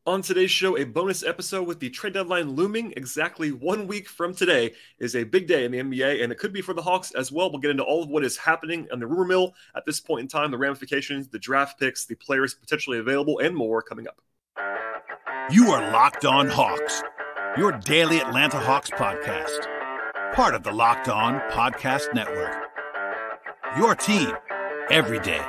On today's show, a bonus episode with the trade deadline looming exactly 1 week from today is a big day in the NBA, and it could be for the Hawks as well. We'll get into all of what is happening on the rumor mill at this point in time, the ramifications, the draft picks, the players potentially available, and more coming up. You are Locked On Hawks, your daily Atlanta Hawks podcast, part of the Locked On Podcast Network. Your team every day.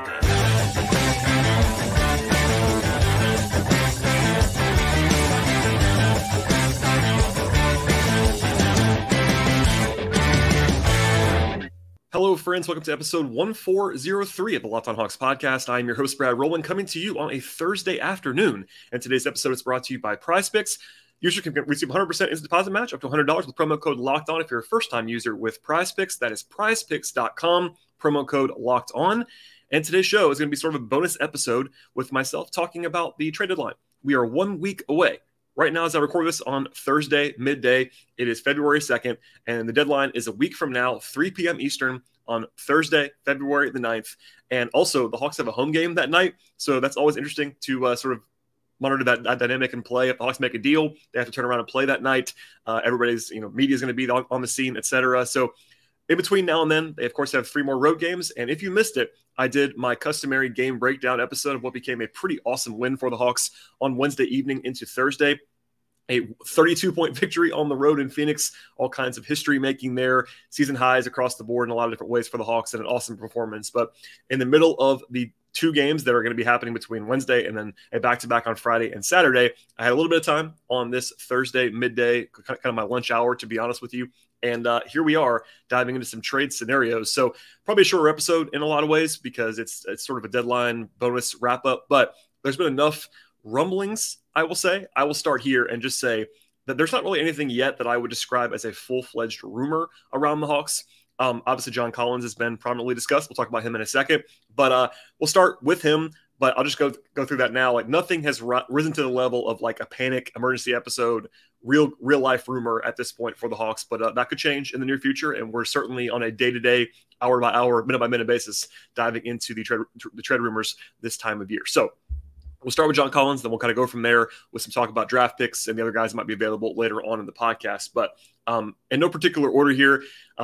Hello, friends. Welcome to episode 1403 of the Locked On Hawks podcast. I am your host, Brad Rowland, coming to you on a Thursday afternoon. And today's episode is brought to you by PrizePicks. Users can receive 100% instant deposit match up to $100 with promo code Locked On if you're a first-time user with PrizePicks. That is PrizePicks.com, promo code Locked On. And today's show is going to be sort of a bonus episode with myself talking about the trade deadline. We are 1 week away. Right now, as I record this on Thursday, midday, it is February 2nd, and the deadline is a week from now, 3 p.m. Eastern on Thursday, February the 9th. And also, the Hawks have a home game that night, so that's always interesting to sort of monitor that dynamic and play. If the Hawks make a deal, they have to turn around and play that night. Everybody's, media is going to be on the scene, etc. So in between now and then, they, of course, have 3 more road games. And if you missed it, I did my customary game breakdown episode of what became a pretty awesome win for the Hawks on Wednesday evening into Thursday. A 32-point victory on the road in Phoenix, all kinds of history making there, season highs across the board in a lot of different ways for the Hawks, and an awesome performance. But in the middle of the 2 games that are going to be happening between Wednesday and then a back-to-back on Friday and Saturday, I had a little bit of time on this Thursday midday, kind of my lunch hour, to be honest with you. And here we are diving into some trade scenarios. So probably a shorter episode in a lot of ways because it's sort of a deadline bonus wrap-up. But there's been enough rumblings, I will say. I will start here and just say that there's not really anything yet that I would describe as a full-fledged rumor around the Hawks. Obviously, John Collins has been prominently discussed. We'll talk about him in a second. But we'll start with him. But I'll just go through that now. Like, nothing has risen to the level of like a panic emergency episode, real life rumor at this point for the Hawks. But that could change in the near future, and we're certainly on a day-to-day, hour-by-hour, minute-by-minute basis diving into the trade rumors this time of year. So we'll start with John Collins, then we'll kind of go from there with some talk about draft picks and the other guys that might be available later on in the podcast. But in no particular order here,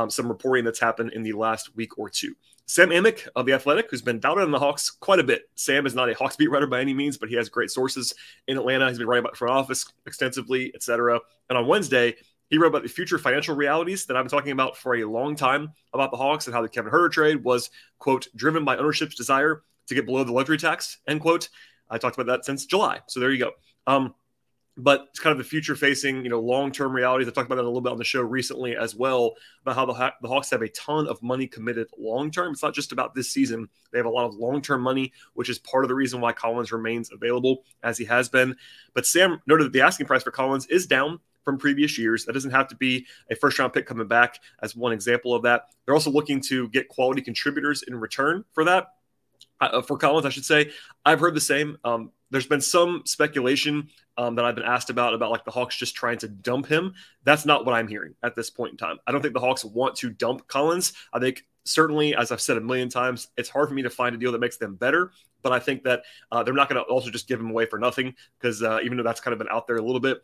some reporting that's happened in the last week or two. Sam Amick of The Athletic, who's been doubted on the Hawks quite a bit. Sam is not a Hawks beat writer by any means, but he has great sources in Atlanta. He's been writing about front office extensively, etc. And on Wednesday, he wrote about the future financial realities that I've been talking about for a long time about the Hawks and how the Kevin Huerter trade was, quote, driven by ownership's desire to get below the luxury tax, end quote. I talked about that since July. So there you go. But it's kind of the future-facing, long-term realities. I talked about that a little bit on the show recently as well, about how the Hawks have a ton of money committed long-term. It's not just about this season. They have a lot of long-term money, which is part of the reason why Collins remains available as he has been. But Sam noted that the asking price for Collins is down from previous years. That doesn't have to be a first-round pick coming back as one example of that. They're also looking to get quality contributors in return for that. For Collins, I should say, I've heard the same. There's been some speculation that I've been asked about like the Hawks just trying to dump him. That's not what I'm hearing at this point in time. I don't think the Hawks want to dump Collins. I think certainly, as I've said a million times, it's hard for me to find a deal that makes them better. But I think that they're not going to also just give him away for nothing because even though that's kind of been out there a little bit,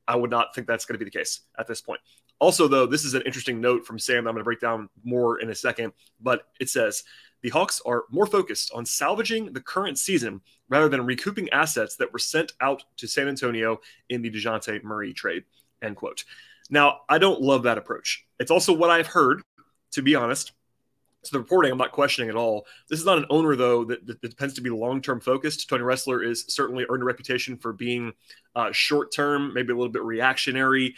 I would not think that's going to be the case at this point. Also, though, this is an interesting note from Sam that I'm going to break down more in a second, but it says, the Hawks are more focused on salvaging the current season rather than recouping assets that were sent out to San Antonio in the DeJounte Murray trade, end quote. Now, I don't love that approach. It's also what I've heard, to be honest. So the reporting, I'm not questioning at all. This is not an owner, though, that tends to be long-term focused. Tony Ressler is certainly earned a reputation for being short-term, maybe a little bit reactionary,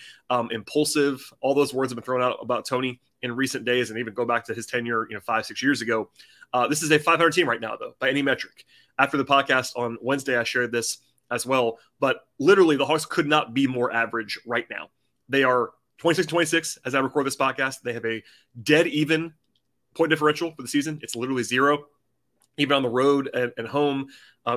impulsive. All those words have been thrown out about Tony in recent days, and even go back to his tenure, 5-6 years ago. This is a 500 team right now, though, by any metric. After the podcast on Wednesday, I shared this as well. But literally, the Hawks could not be more average right now. They are 26-26 as I record this podcast. They have a dead even point differential for the season. It's literally 0. Even on the road and home,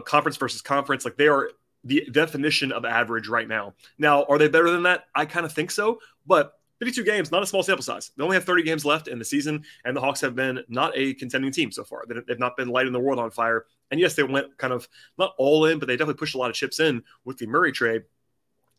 conference versus conference, like they are the definition of average right now. Now, are they better than that? I kind of think so, but 52 games, not a small sample size. They only have 30 games left in the season, and the Hawks have been not a contending team so far. They've not been lighting the world on fire And yes, they went kind of not all in, but they definitely pushed a lot of chips in with the Murray trade.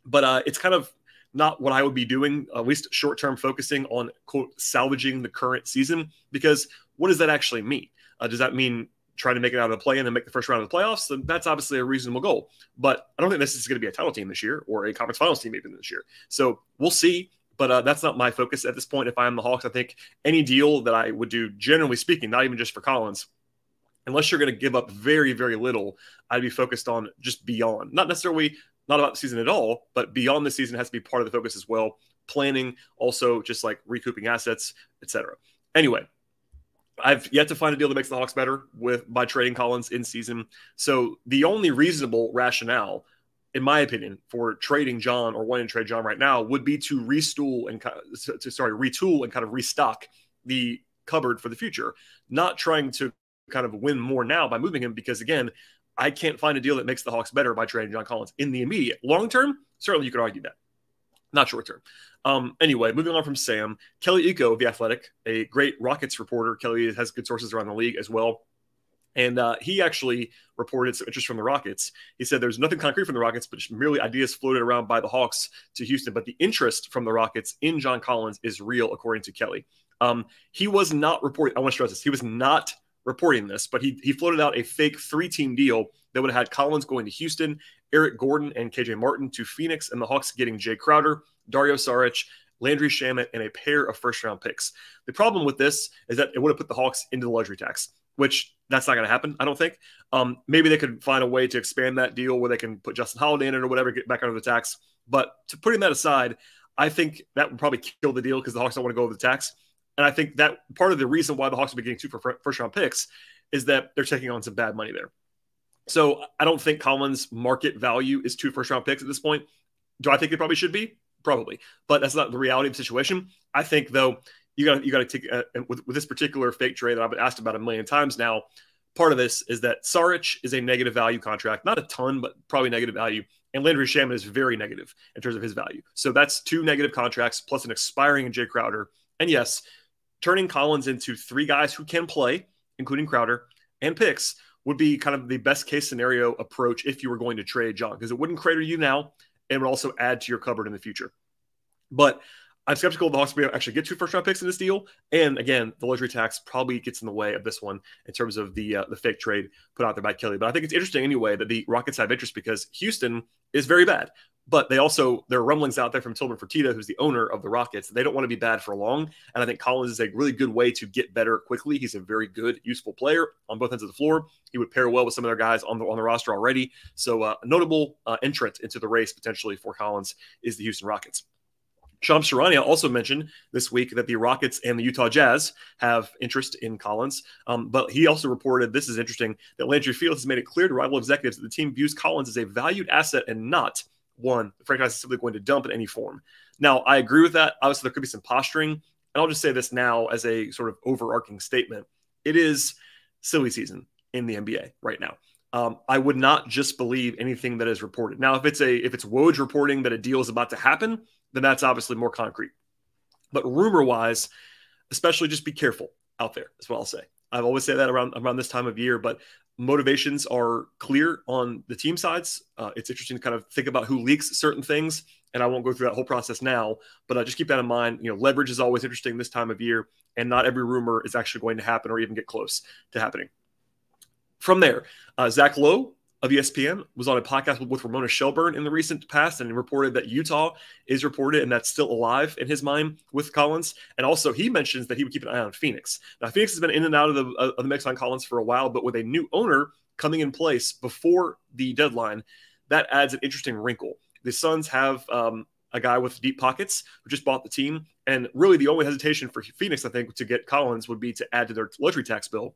But it's kind of not what I would be doing, at least short-term focusing on, quote, salvaging the current season, because what does that actually mean? Does that mean trying to make it out of the play-in and make the first round of the playoffs? Then that's obviously a reasonable goal. But I don't think this is going to be a title team this year or a conference finals team even this year. So we'll see. But that's not my focus at this point. If I am the Hawks, I think any deal that I would do, generally speaking, not even just for Collins, unless you're going to give up very, very little, I'd be focused on just beyond. Not necessarily not about the season at all, but beyond the season has to be part of the focus as well. Planning, also just like recouping assets, etc. Anyway, I've yet to find a deal that makes the Hawks better by trading Collins in season. So the only reasonable rationale, in my opinion, for trading John or wanting to trade John right now would be to retool and kind of restock the cupboard for the future, not trying to kind of win more now by moving him, because again, I can't find a deal that makes the Hawks better by trading John Collins in the immediate. Long term, certainly you could argue that. Not short term. Anyway, moving on from Sam, Kelly Iko of The Athletic, a great Rockets reporter. Kelly has good sources around the league as well. And he actually reported some interest from the Rockets. He said there's nothing concrete from the Rockets, but just merely ideas floated around by the Hawks to Houston. But the interest from the Rockets in John Collins is real, according to Kelly. He was not reporting. I want to stress this. He was not reporting this, but he floated out a fake 3-team deal that would have had Collins going to Houston, Eric Gordon and KJ Martin to Phoenix, and the Hawks getting Jay Crowder, Dario Saric, Landry Shamet, and a pair of first-round picks. The problem with this is that it would have put the Hawks into the luxury tax, which that's not going to happen, I don't think. Maybe they could find a way to expand that deal where they can put Justin Holiday in it or whatever, get back under the tax. But to putting that aside, I think that would probably kill the deal because the Hawks don't want to go over the tax. And I think that part of the reason why the Hawks will be getting 2 first-round picks is that they're taking on some bad money there. So I don't think Collins' market value is 2 first-round picks at this point. Do I think it probably should be? Probably. But that's not the reality of the situation. I think, though, you got to take with this particular fake trade that I've been asked about a million times now, part of this is that Saric is a negative value contract. Not a ton, but probably negative value. And Landry Shamet is very negative in terms of his value. So that's 2 negative contracts plus an expiring Jay Crowder. And yes, turning Collins into 3 guys who can play, including Crowder, and picks would be kind of the best case scenario approach if you were going to trade John, because it wouldn't crater you now and would also add to your cupboard in the future. But I'm skeptical the Hawks will actually get 2 first-round picks in this deal. And again, the luxury tax probably gets in the way of this one in terms of the fake trade put out there by Kelly. But I think it's interesting anyway that the Rockets have interest because Houston is very bad. But there are rumblings out there from Tillman Fertitta, who's the owner of the Rockets. They don't want to be bad for long. And I think Collins is a really good way to get better quickly. He's a very good, useful player on both ends of the floor. He would pair well with some of their guys on the roster already. So a notable entrant into the race potentially for Collins is the Houston Rockets. Shams Charania also mentioned this week that the Rockets and the Utah Jazz have interest in Collins. But he also reported, this is interesting, that Landry Fields has made it clear to rival executives that the team views Collins as a valued asset and not one the franchise is simply going to dump in any form. Now, I agree with that. Obviously, there could be some posturing. And I'll just say this now as a sort of overarching statement. It is silly season in the NBA right now. I would not just believe anything that is reported. Now, if it's Woj reporting that a deal is about to happen, then that's obviously more concrete. But rumor-wise, especially just be careful out there, is what I'll say. I've always said that around this time of year, but motivations are clear on the team sides. It's interesting to kind of think about who leaks certain things, and I won't go through that whole process now, but just keep that in mind. Leverage is always interesting this time of year, and not every rumor is actually going to happen or even get close to happening. From there, Zach Lowe of ESPN was on a podcast with Ramona Shelburne in the recent past and reported that Utah is reported, and that's still alive in his mind with Collins. And also he mentions that he would keep an eye on Phoenix. Now, Phoenix has been in and out of the mix on Collins for a while, but with a new owner coming in place before the deadline, that adds an interesting wrinkle. The Suns have a guy with deep pockets who just bought the team. And really the only hesitation for Phoenix, I think, to get Collins would be to add to their luxury tax bill.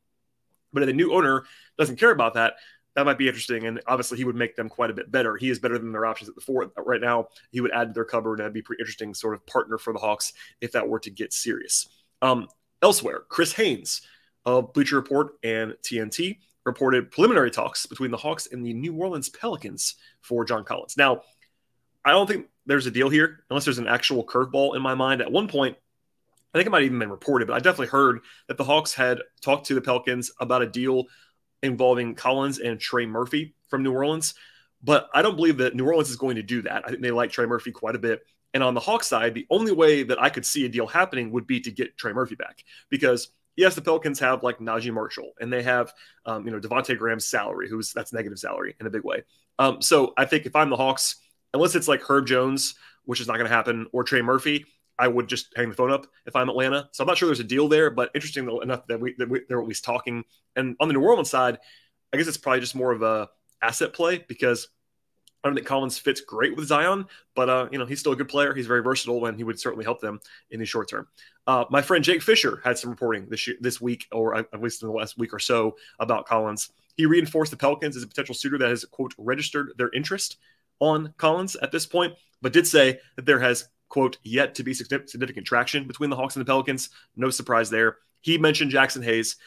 But if the new owner doesn't care about that, that might be interesting. And obviously he would make them quite a bit better. He is better than their options at the 4 right now. He would add to their cupboard, and that'd be a pretty interesting sort of partner for the Hawks if that were to get serious. Elsewhere, Chris Haynes of Bleacher Report and TNT reported preliminary talks between the Hawks and the New Orleans Pelicans for John Collins. Now, I don't think there's a deal here unless there's an actual curveball in my mind. At one point, I think it might have even been reported, but I definitely heard that the Hawks had talked to the Pelicans about a deal involving Collins and Trey Murphy from New Orleans. But I don't believe that New Orleans is going to do that. I think they like Trey Murphy quite a bit. And on the Hawks side, the only way that I could see a deal happening would be to get Trey Murphy back. Because, yes, the Pelicans have like Najee Marshall, and they have, Devontae Graham's salary, that's negative salary in a big way. So I think if I'm the Hawks, unless it's like Herb Jones, which is not going to happen, or Trey Murphy, I would just hang the phone up if I'm Atlanta. So I'm not sure there's a deal there, but interesting enough that they're at least talking. And on the New Orleans side, I guess it's probably just more of a asset play because I don't think Collins fits great with Zion, but he's still a good player. He's very versatile, and he would certainly help them in the short term. My friend Jake Fisher had some reporting this week, or at least in the last week or so, about Collins. He reinforced the Pelicans as a potential suitor that has, quote, registered their interest on Collins at this point, but did say that there has, quote, yet to be significant traction between the Hawks and the Pelicans. No surprise there. He mentioned Jackson Hayes.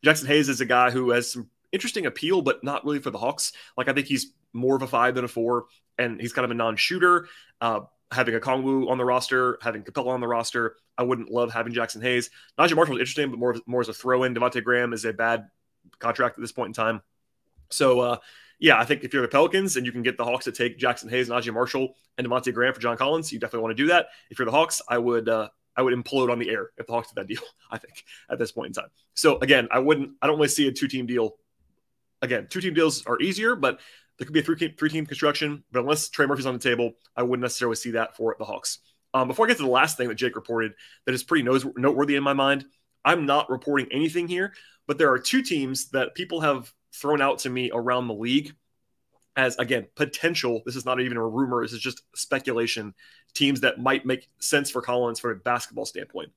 Jackson Hayes is a guy who has some interesting appeal, but not really for the Hawks. Like, I think he's more of a 5 than a 4, and he's kind of a non-shooter. Having a Kongwu on the roster, having Capella on the roster, I wouldn't love having Jackson Hayes. Najee Marshall is interesting, but more as a throw-in. Devontae Graham is a bad contract at this point in time. So, I think if you're the Pelicans and you can get the Hawks to take Jackson Hayes, Najee Marshall, and Devontae Graham for John Collins, you definitely want to do that. If you're the Hawks, I would implode on the air if the Hawks did that deal, I think, at this point in time. So, again, I don't really see a 2-team deal. Again, 2-team deals are easier, but there could be a three-team construction. But unless Trey Murphy's on the table, I wouldn't necessarily see that for the Hawks. Before I get to the last thing that Jake reported that is pretty noteworthy in my mind, I'm not reporting anything here, but there are 2 teams that people have thrown out to me around the league as, again, potential. This is not even a rumor. This is just speculation. Teams that might make sense for Collins from a basketball standpoint.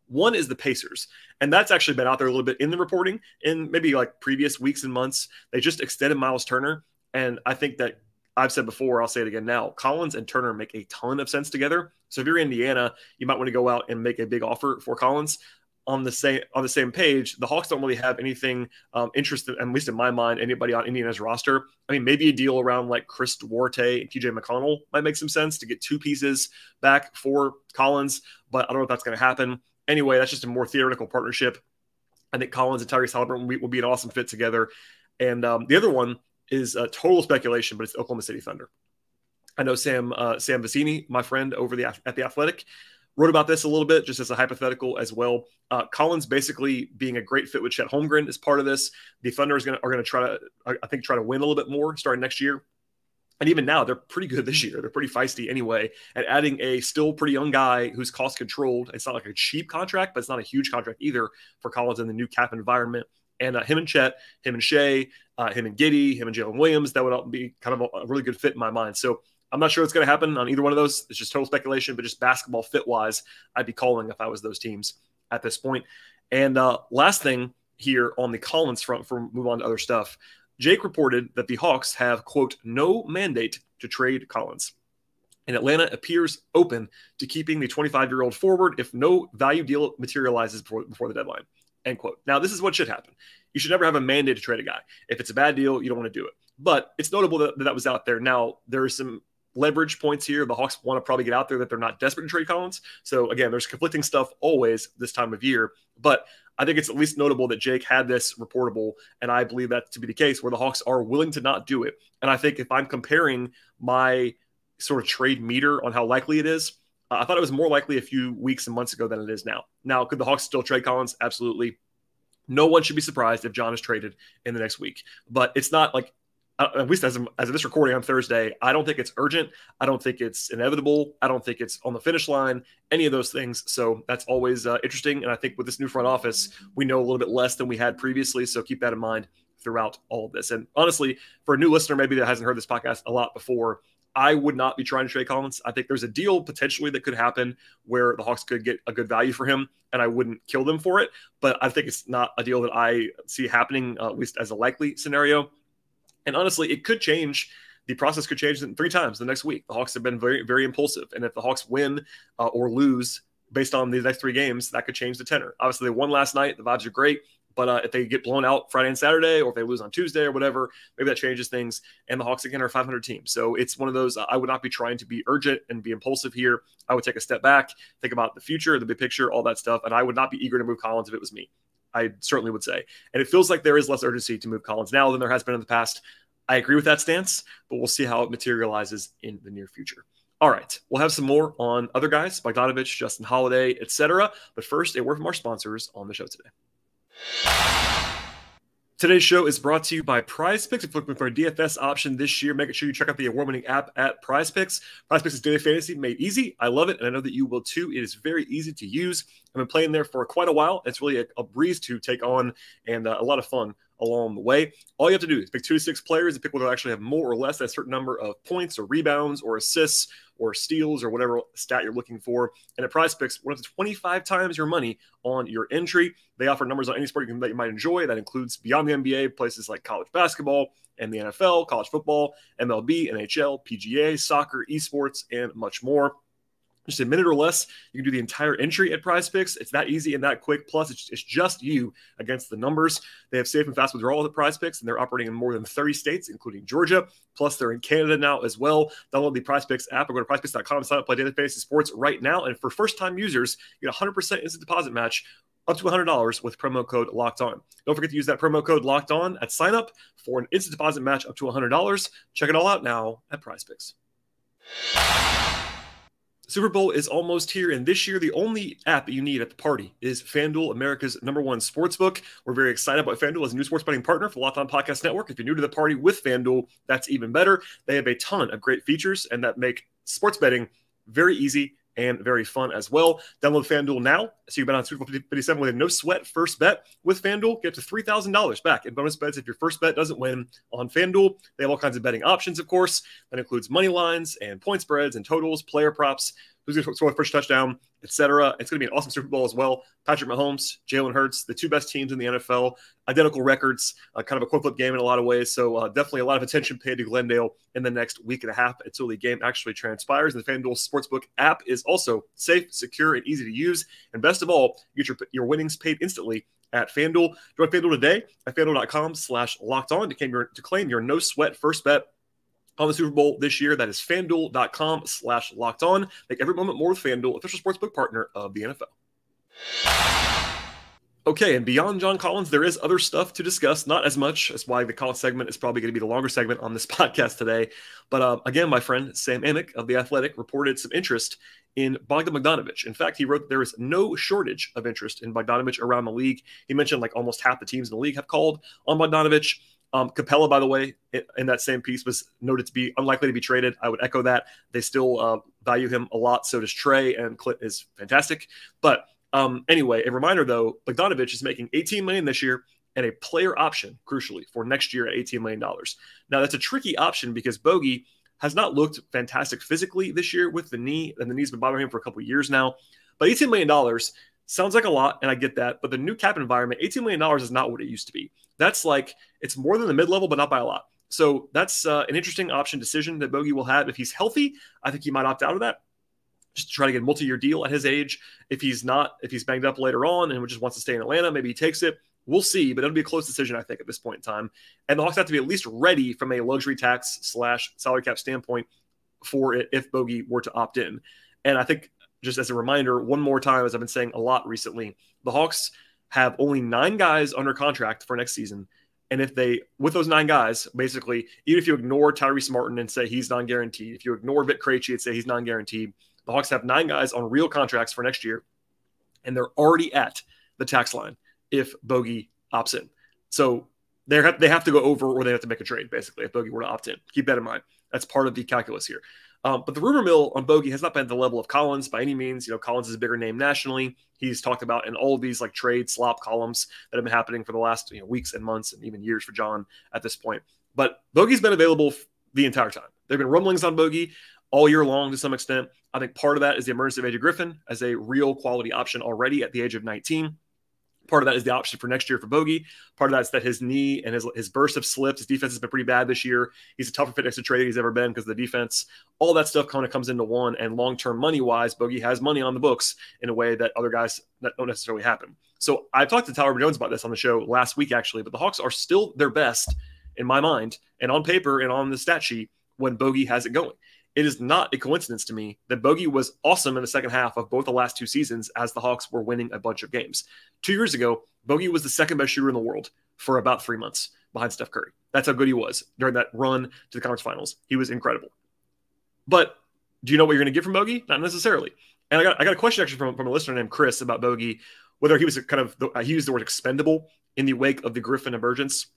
One is the Pacers, and that's actually been out there a little bit in the reporting in maybe like previous weeks and months. They just extended Miles Turner, and I think that I've said before, I'll say it again now, Collins and Turner make a ton of sense together. So if you're Indiana, you might want to go out and make a big offer for Collins. On the same page, the Hawks don't really have anything interested, at least in my mind, anybody on Indiana's roster. I mean, maybe a deal around like Chris Duarte and TJ McConnell might make some sense to get 2 pieces back for Collins, but I don't know if that's going to happen. Anyway, that's just a more theoretical partnership. I think Collins and Tyrese Halliburton will be an awesome fit together. And the other one is total speculation, but it's the Oklahoma City Thunder. I know Sam Vecini, my friend over at The Athletic, wrote about this a little bit, just as a hypothetical as well. Collins basically being a great fit with Chet Holmgren is part of this. The Thunder are going to try to win a little bit more starting next year. And even now, they're pretty good this year. They're pretty feisty anyway. And adding a still pretty young guy who's cost controlled, it's not like a cheap contract, but it's not a huge contract either for Collins in the new cap environment. And him and Chet, him and Shea, him and Giddey, him and Jalen Williams, that would all be kind of a really good fit in my mind. So I'm not sure what's going to happen on either one of those. It's just total speculation, but just basketball fit-wise, I'd be calling if I was those teams at this point. And last thing here on the Collins front, before we move on to other stuff, Jake reported that the Hawks have, quote, no mandate to trade Collins. And Atlanta appears open to keeping the 25-year-old forward if no value deal materializes before the deadline, end quote. Now, this is what should happen. You should never have a mandate to trade a guy. If it's a bad deal, you don't want to do it. But it's notable that was out there. Now, there are some leverage points here. The Hawks want to probably get out there that they're not desperate to trade Collins. So, again, there's conflicting stuff always this time of year. But I think it's at least notable that Jake had this reportable, and I believe that to be the case where the Hawks are willing to not do it. And I think if I'm comparing my sort of trade meter on how likely it is, I thought it was more likely a few weeks and months ago than it is now. Now, could the Hawks still trade Collins? Absolutely. No one should be surprised if John is traded in the next week. But it's not like, at least as of this recording on Thursday, I don't think it's urgent. I don't think it's inevitable. I don't think it's on the finish line, any of those things. So that's always interesting. And I think with this new front office, we know a little bit less than we had previously. So keep that in mind throughout all of this. And honestly, for a new listener, maybe that hasn't heard this podcast a lot before, I would not be trying to trade Collins. I think there's a deal potentially that could happen where the Hawks could get a good value for him, and I wouldn't kill them for it. But I think it's not a deal that I see happening, at least as a likely scenario. And honestly, it could change. The process could change 3 times the next week. The Hawks have been very, very impulsive. And if the Hawks win or lose based on these next 3 games, that could change the tenor. Obviously, they won last night. The vibes are great. But if they get blown out Friday and Saturday, or if they lose on Tuesday or whatever, maybe that changes things. And the Hawks, again, are a 500 team. So it's one of those, I would not be trying to be urgent and be impulsive here. I would take a step back, think about the future, the big picture, all that stuff. And I would not be eager to move Collins if it was me. I certainly would say. And it feels like there is less urgency to move Collins now than there has been in the past. I agree with that stance, but we'll see how it materializes in the near future. All right, we'll have some more on other guys, Bogdanovic, Justin Holiday, etc. But first, a word from our sponsors on the show today. Today's show is brought to you by PrizePicks. If you're looking for a DFS option this year, make sure you check out the award-winning app at PrizePicks. PrizePicks is daily fantasy made easy. I love it, and I know that you will too. It is very easy to use. I've been playing there for quite a while. It's really a breeze to take on and a lot of fun along the way. All you have to do is pick 2 to 6 players and pick whether they actually have more or less a certain number of points or rebounds or assists or steals or whatever stat you're looking for. And at PrizePicks, we're up to 25 times your money on your entry. They offer numbers on any sport that you might enjoy. That includes beyond the NBA, places like college basketball and the NFL, college football, MLB, NHL, PGA, soccer, esports, and much more. Just a minute or less, you can do the entire entry at PrizePicks. It's that easy and that quick. Plus, it's just you against the numbers. They have safe and fast withdrawals at PrizePicks, and they're operating in more than 30 states, including Georgia. Plus, they're in Canada now as well. Download the PrizePicks app or go to PrizePicks.com and sign up, play daily fantasy sports right now. And for first-time users, you get a 100% instant deposit match up to $100 with promo code LOCKEDON. Don't forget to use that promo code LOCKEDON at sign-up for an instant deposit match up to $100. Check it all out now at PrizePicks. Super Bowl is almost here, and this year, the only app you need at the party is FanDuel, America's #1 sportsbook. We're very excited about FanDuel as a new sports betting partner for the Locked On Podcast Network. If you're new to the party with FanDuel, that's even better. They have a ton of great features and that make sports betting very easy and very fun as well. Download FanDuel now so you bet on Super Bowl 57 with a no-sweat first bet. With FanDuel, get up to $3,000 back in bonus bets if your first bet doesn't win on FanDuel. They have all kinds of betting options, of course. That includes money lines and point spreads and totals, player props, who's going to score the first touchdown, etc. It's going to be an awesome Super Bowl as well. Patrick Mahomes, Jalen Hurts, the 2 best teams in the NFL, identical records, kind of a coin flip game in a lot of ways. So definitely a lot of attention paid to Glendale in the next week and a half until the game actually transpires. And the FanDuel Sportsbook app is also safe, secure, and easy to use. And best of all, you get your winnings paid instantly at FanDuel. Join FanDuel today at FanDuel.com/lockedon to claim your no-sweat first bet on the Super Bowl this year. That is FanDuel.com/lockedon. Make every moment more with FanDuel, official sportsbook partner of the NFL. Okay, and beyond John Collins, there is other stuff to discuss. Not as much. That's why the Collins segment is probably going to be the longer segment on this podcast today. But again, my friend Sam Amick of The Athletic reported some interest in Bogdan Bogdanovic. In fact, he wrote there is no shortage of interest in Bogdanovic around the league. He mentioned like almost half the teams in the league have called on Bogdanovic. Capella, by the way, in that same piece was noted to be unlikely to be traded. I would echo that. They still value him a lot. So does Trey, and Clint is fantastic. But anyway, a reminder, though, Bogdanovic is making $18 million this year and a player option, crucially, for next year at $18 million. Now, that's a tricky option because Bogey has not looked fantastic physically this year with the knee, and the knee's been bothering him for a couple of years now. But $18 million sounds like a lot, and I get that. But the new cap environment, $18 million is not what it used to be. That's like, it's more than the mid-level, but not by a lot. So that's an interesting option decision that Bogey will have. If he's healthy, I think he might opt out of that, just to try to get a multi-year deal at his age. If he's not, if he's banged up later on and just wants to stay in Atlanta, maybe he takes it. We'll see, but it'll be a close decision, I think, at this point in time. And the Hawks have to be at least ready from a luxury tax / salary cap standpoint for it if Bogey were to opt in. And I think, just as a reminder, one more time, as I've been saying a lot recently, the Hawks have only 9 guys under contract for next season. And if they, with those 9 guys, basically, even if you ignore Tyrese Martin and say he's non-guaranteed, if you ignore Vic Krejci and say he's non-guaranteed, the Hawks have 9 guys on real contracts for next year, and they're already at the tax line if Bogey opts in. So they have to go over, or they have to make a trade, basically, if Bogey were to opt in. Keep that in mind. That's part of the calculus here. But the rumor mill on Bogey has not been at the level of Collins by any means. You know, Collins is a bigger name nationally. He's talked about in all of these like trade slop columns that have been happening for the last weeks and months and even years for John at this point. But Bogey's been available the entire time. There have been rumblings on Bogey all year long to some extent. I think part of that is the emergence of AJ Griffin as a real quality option already at the age of 19. Part of that is the option for next year for Bogey. Part of that is that his knee and his bursts have slipped. His defense has been pretty bad this year. He's a tougher fit next to trade he's ever been because of the defense. All that stuff kind of comes into one. And long-term money-wise, Bogey has money on the books in a way that other guys that don't necessarily happen. So I talked to Tyler Jones about this on the show last week, actually. But the Hawks are still their best, in my mind, and on paper and on the stat sheet when Bogey has it going. it is not a coincidence to me that Bogey was awesome in the second half of both the last 2 seasons as the Hawks were winning a bunch of games. 2 years ago, Bogey was the second best shooter in the world for about 3 months behind Steph Curry. That's how good he was during that run to the conference finals. He was incredible. But do you know what you're going to get from Bogey? Not necessarily. And I got a question actually from a listener named Chris about Bogey, whether he was he used the word expendable in the wake of the Griffin emergence.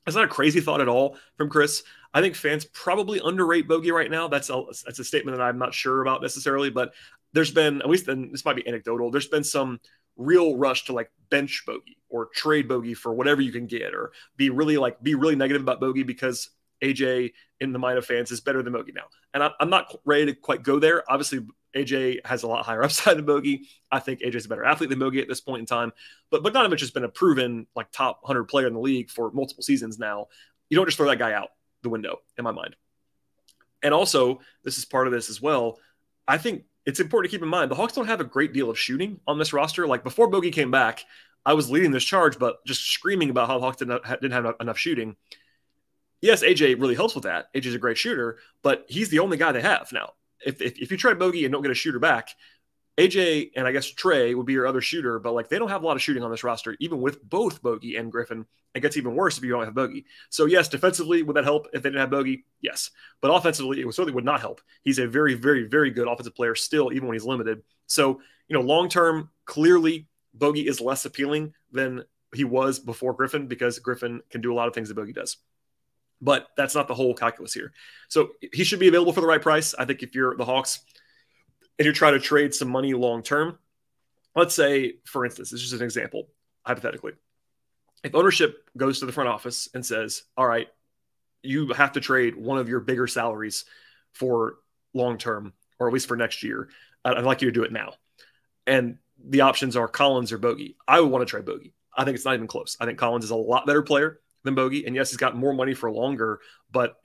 That's not a crazy thought at all from Chris. I think fans probably underrate Bogey right now. That's a statement that I'm not sure about necessarily, but there's been, at least then this might be anecdotal, there's been some real rush to like bench Bogey or trade Bogey for whatever you can get, or be really negative about Bogey because AJ in the mind of fans is better than Bogey now. And I'm not ready to quite go there. Obviously, AJ has a lot higher upside than Bogey. I think AJ's a better athlete than Bogey at this point in time. But Bogdanovic has been a proven like top 100 player in the league for multiple seasons now. You don't just throw that guy out the window, in my mind. And also, this is part of this as well. I think it's important to keep in mind the Hawks don't have a great deal of shooting on this roster. Like before Bogey came back, I was leading this charge, but just screaming about how the Hawks didn't have enough shooting. Yes, AJ really helps with that. AJ's a great shooter, but he's the only guy they have now. If you try Bogey and don't get a shooter back, AJ and I guess Trey would be your other shooter, but like they don't have a lot of shooting on this roster, even with both Bogey and Griffin. It gets even worse if you don't have Bogey. So yes, defensively, would that help if they didn't have Bogey? Yes. But offensively, it certainly would not help. He's a very, very, very good offensive player still, even when he's limited. So, long-term, clearly, Bogey is less appealing than he was before Griffin because Griffin can do a lot of things that Bogey does. But that's not the whole calculus here. So he should be available for the right price. I think if you're the Hawks and you're trying to trade some money long-term, let's say, for instance, this is just an example, hypothetically. If ownership goes to the front office and says, all right, you have to trade one of your bigger salaries for long-term, or at least for next year, I'd like you to do it now. And the options are Collins or Bogey. I would want to trade Bogey. I think it's not even close. I think Collins is a lot better player than Bogey. And yes, he's got more money for longer, but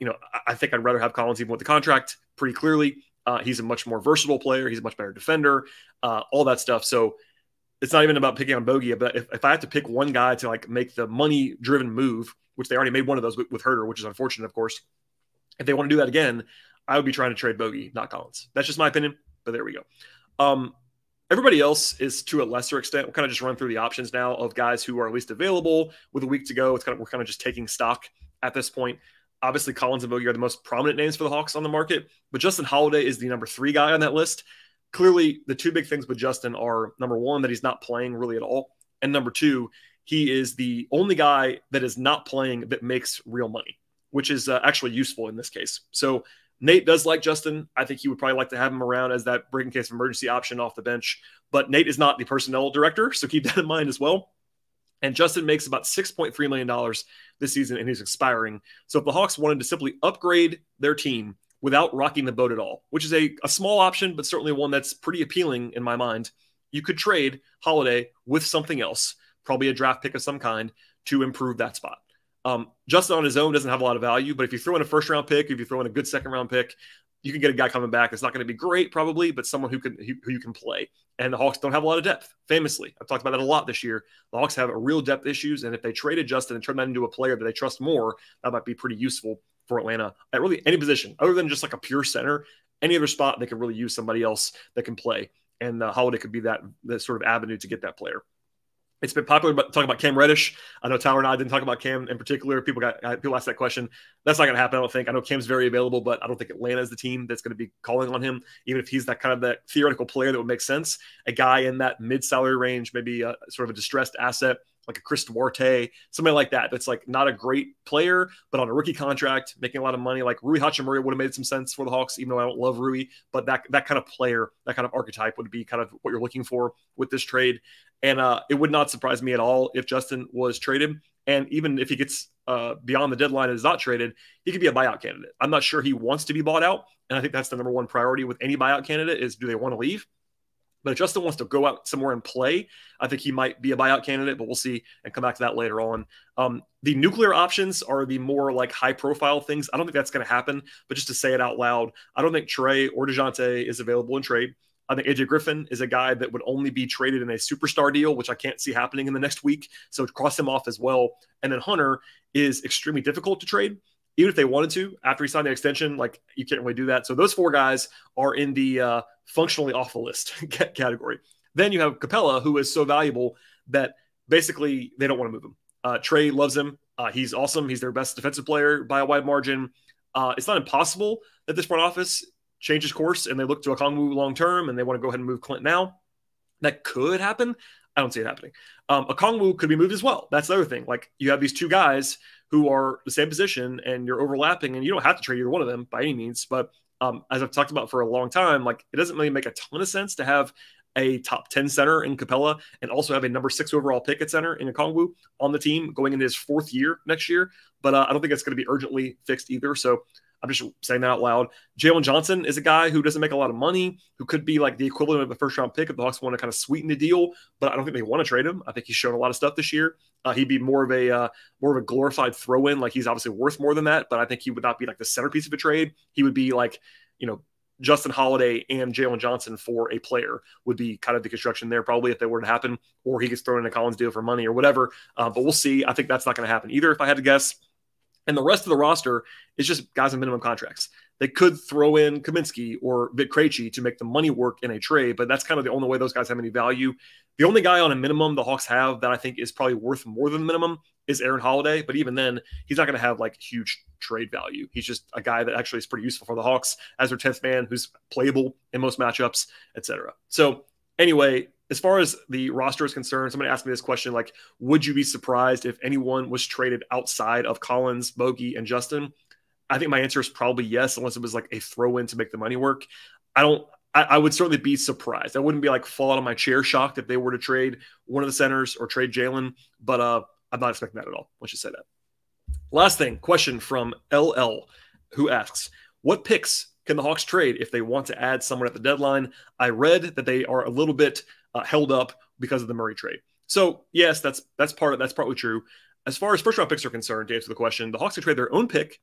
I think I'd rather have Collins even with the contract pretty clearly. He's a much more versatile player. He's a much better defender, all that stuff. So it's not even about picking on Bogey, but if I have to pick one guy to like make the money driven move, which they already made one of those with Herter, which is unfortunate, of course. If they want to do that again, I would be trying to trade Bogey, not Collins. That's just my opinion, but there we go. Everybody else is to a lesser extent. We'll kind of just run through the options now of guys who are at least available with a week to go. We're kind of just taking stock at this point. Obviously, Collins and Bogey are the most prominent names for the Hawks on the market, but Justin Holiday is the number 3 guy on that list. Clearly, the 2 big things with Justin are, number 1, that he's not playing really at all, and number 2, he is the only guy that is not playing that makes real money, which is actually useful in this case. So Nate does like Justin. I think he would probably like to have him around as that break in case of emergency option off the bench. But Nate is not the personnel director, so keep that in mind as well. And Justin makes about $6.3 million this season, and he's expiring. So if the Hawks wanted to simply upgrade their team without rocking the boat at all, which is a small option, but certainly one that's pretty appealing in my mind, you could trade Holiday with something else, probably a draft pick of some kind, to improve that spot. Justin on his own doesn't have a lot of value, but if you throw in a first-round pick, if you throw in a good second-round pick, you can get a guy coming back. It's not going to be great, probably, but someone who you can play. And the Hawks don't have a lot of depth, famously. I've talked about that a lot this year. The Hawks have real depth issues, and if they traded Justin and turned that into a player that they trust more, that might be pretty useful for Atlanta at really any position, other than just like a pure center. Any other spot, they could really use somebody else that can play. And Holiday could be that sort of avenue to get that player. It's been popular talking about Cam Reddish. I know Tyler and I didn't talk about Cam in particular. People asked that question. That's not going to happen, I don't think. I know Cam's very available, but I don't think Atlanta is the team that's going to be calling on him, even if he's that kind of that theoretical player that would make sense. A guy in that mid-salary range, maybe sort of a distressed asset, like a Chris Duarte, somebody like that. That's like not a great player, but on a rookie contract, making a lot of money. Like Rui Hachimura would have made some sense for the Hawks, even though I don't love Rui. But that kind of player, that kind of archetype would be kind of what you're looking for with this trade. And it would not surprise me at all if Justin was traded. And even if he gets beyond the deadline and is not traded, he could be a buyout candidate. I'm not sure he wants to be bought out. And I think that's the number 1 priority with any buyout candidate is, do they want to leave? But if Justin wants to go out somewhere and play, I think he might be a buyout candidate, but we'll see and come back to that later on. The nuclear options are the more like high-profile things. I don't think that's going to happen, but just to say it out loud, I don't think Trey or DeJounte is available in trade. I think AJ Griffin is a guy that would only be traded in a superstar deal, which I can't see happening in the next week. So cross him off as well. And then Hunter is extremely difficult to trade. even if they wanted to, after he signed the extension, like you can't really do that. So those 4 guys are in the functionally off the list category. Then you have Capella, who is so valuable that basically they don't want to move him. Trey loves him. He's awesome. He's their best defensive player by a wide margin. It's not impossible that this front office changes course and they look to Okongwu long-term and they want to go ahead and move Clint now. That could happen. I don't see it happening. Okongwu could be moved as well. That's the other thing. Like, you have these 2 guys who are the same position and you're overlapping, and you don't have to trade either one of them by any means. But as I've talked about for a long time, like, it doesn't really make a ton of sense to have a top 10 center in Capella and also have a number 6 overall pick at center in Okongwu on the team going into his 4th year next year. But I don't think it's going to be urgently fixed either. So I'm just saying that out loud. Jalen Johnson is a guy who doesn't make a lot of money, who could be like the equivalent of a first-round pick if the Hawks want to kind of sweeten the deal, but I don't think they want to trade him. I think he's shown a lot of stuff this year. He'd be more of a glorified throw-in. Like, he's obviously worth more than that, but I think he would not be like the centerpiece of a trade. He would be like, Justin Holiday and Jalen Johnson for a player would be kind of the construction there probably if that were to happen, or he gets thrown in a Collins deal for money or whatever. But we'll see. I think that's not going to happen either if I had to guess. And the rest of the roster is just guys on minimum contracts. They could throw in Kaminsky or Vic Krejci to make the money work in a trade, but that's kind of the only way those guys have any value. The only guy on a minimum the Hawks have that I think is probably worth more than the minimum is Aaron Holiday, but even then, he's not going to have like huge trade value. He's just a guy that actually is pretty useful for the Hawks as their 10th man who's playable in most matchups, etc. So anyway, as far as the roster is concerned, somebody asked me this question, like, would you be surprised if anyone was traded outside of Collins, Bogey, and Justin? I think my answer is probably yes, unless it was like a throw-in to make the money work. I would certainly be surprised. I wouldn't be like fall out of my chair shocked if they were to trade one of the centers or trade Jalen, but I'm not expecting that at all. Let's just say that. Last thing, question from LL, who asks, what picks can the Hawks trade if they want to add someone at the deadline? I read that they are a little bit held up because of the Murray trade. So yes, that's partly true. As far as first round picks are concerned, to answer the question, the Hawks can trade their own pick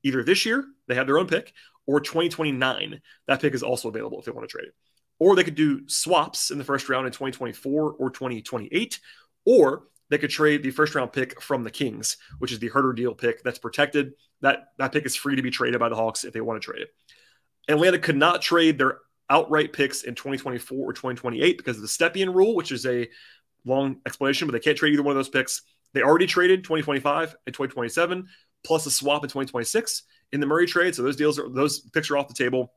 either this year, they have their own pick, or 2029. That pick is also available if they want to trade it. Or they could do swaps in the first round in 2024 or 2028, or they could trade the first round pick from the Kings, which is the Herter deal pick that's protected. That pick is free to be traded by the Hawks if they want to trade it. Atlanta could not trade their outright picks in 2024 or 2028 because of the Stepien rule, which is a long explanation, but they can't trade either one of those picks. They already traded 2025 and 2027, plus a swap in 2026 in the Murray trade. So those picks are off the table.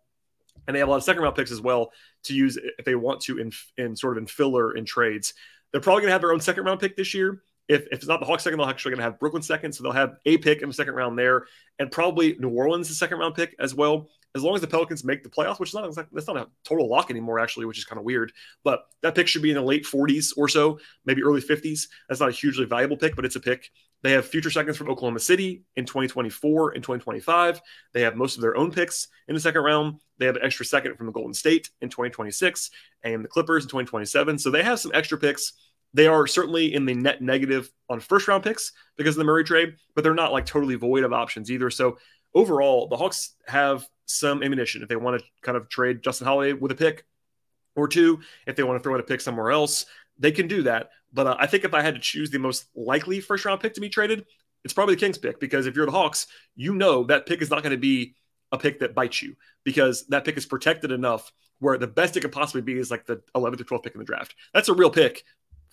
And they have a lot of second round picks as well to use if they want to in sort of in filler in trades. They're probably going to have their own second round pick this year. If it's not the Hawks second, they're actually going to have Brooklyn second. So they'll have a pick in the second round there, and probably New Orleans the second round pick as well. As long as the Pelicans make the playoffs, which is that's not a total lock anymore, actually, which is kind of weird. But that pick should be in the late 40s or so, maybe early 50s. That's not a hugely valuable pick, but it's a pick. They have future seconds from Oklahoma City in 2024 and 2025. They have most of their own picks in the second round. They have an extra second from the Golden State in 2026 and the Clippers in 2027. So they have some extra picks. They are certainly in the net negative on first round picks because of the Murray trade, but they're not like totally void of options either. So overall, the Hawks have some ammunition if they want to kind of trade Justin Holiday with a pick or two. If they want to throw in a pick somewhere else, they can do that. But I think if I had to choose the most likely first round pick to be traded, it's probably the Kings pick, because if you're the Hawks, you know that pick is not going to be a pick that bites you, because that pick is protected enough where the best it could possibly be is like the 11th or 12th pick in the draft. That's a real pick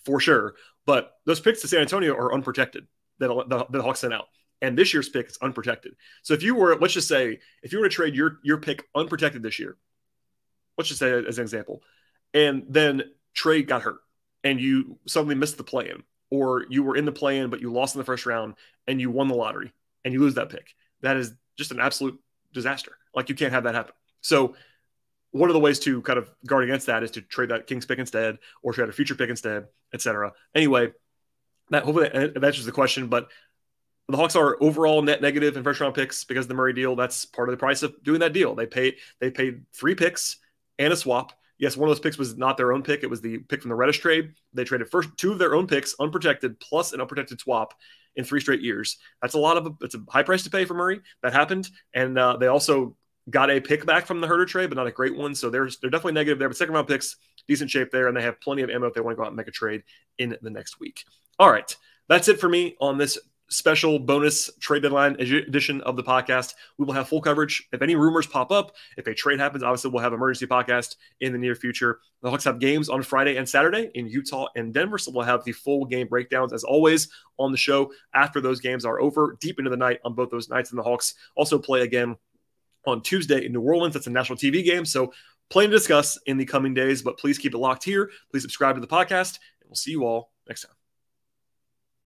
for sure. But those picks to San Antonio are unprotected that the Hawks sent out. And this year's pick is unprotected. So if you were, let's just say, if you were to trade your pick unprotected this year, let's just say as an example, and then Trey got hurt and you suddenly missed the play-in, or you were in the play-in but you lost in the first round and you won the lottery and you lose that pick, that is just an absolute disaster. Like, you can't have that happen. So one of the ways to kind of guard against that is to trade that Kings pick instead, or trade a future pick instead, etc. Anyway, that hopefully that answers the question. But the Hawks are overall net negative in first round picks because of the Murray deal. That's part of the price of doing that deal. They paid 3 picks and a swap. Yes, one of those picks was not their own pick. It was the pick from the Reddish trade. They traded first 2 of their own picks, unprotected, plus an unprotected swap in 3 straight years. It's a high price to pay for Murray. That happened. And they also got a pick back from the Herter trade, but not a great one. So they're definitely negative there. But second round picks, decent shape there. And they have plenty of ammo if they want to go out and make a trade in the next week. All right. That's it for me on this special bonus trade deadline edition of the podcast. We will have full coverage. If any rumors pop up, if a trade happens, obviously we'll have emergency podcast in the near future. The Hawks have games on Friday and Saturday in Utah and Denver, so we'll have the full game breakdowns as always on the show after those games are over, deep into the night on both those nights. And the Hawks also play again on Tuesday in New Orleans. That's a national TV game, so plenty to discuss in the coming days, but please keep it locked here. Please subscribe to the podcast, and we'll see you all next time.